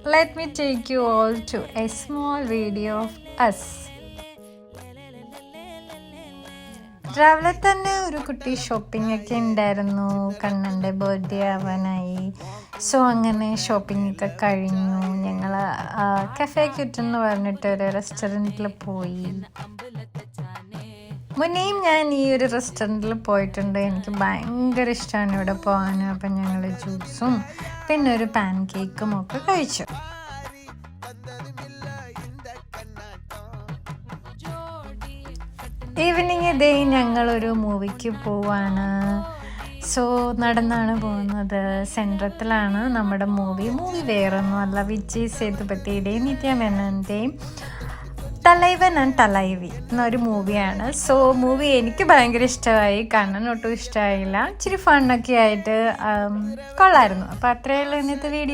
let me take you all to a small video of us. രാവിലെ തന്നെ ഒരു കുട്ടി ഷോപ്പിംഗ് ഒക്കെ ഉണ്ടായിരുന്നു. കണ്ണൻ്റെ ബർത്ത്ഡേ ആവാനായി. സോ അങ്ങനെ ഷോപ്പിംഗ് ഒക്കെ കഴിഞ്ഞു. ഞങ്ങൾ കഫേ ക്യൂറ്റ് എന്ന് പറഞ്ഞിട്ട് ഒരു റെസ്റ്റോറൻറ്റിൽ പോയി. മുന്നേയും ഞാൻ ഈ ഒരു റെസ്റ്റോറൻറ്റിൽ പോയിട്ടുണ്ട്. എനിക്ക് ഭയങ്കര ഇഷ്ടമാണ് ഇവിടെ പോകാൻ. അപ്പം ഞങ്ങൾ ജ്യൂസും പിന്നെ ഒരു പാൻ കേക്കും ഒക്കെ കഴിച്ചു. ഈവനിങ് ഡേ ഞങ്ങളൊരു മൂവിക്ക് പോവാണ്. സോ നടന്നാണ് പോകുന്നത്. സെൻട്രത്തിലാണ് നമ്മുടെ മൂവി വേറൊന്നുമല്ല, വിജയ് സേതുപതിയുടെയും നിത്യ മേനോൻ്റെയും തലൈവൻ ആൻഡ് തലൈവി എന്നൊരു മൂവിയാണ്. സോ മൂവി എനിക്ക് ഭയങ്കര ഇഷ്ടമായി. കണ്ണനൊട്ടും ഇഷ്ടമായില്ല. ഇച്ചിരി ഫണ്ണൊക്കെ ആയിട്ട് കൊള്ളായിരുന്നു. അപ്പോൾ അത്രയേ ഉള്ളൂ ഇന്നത്തെ വീഡിയോ.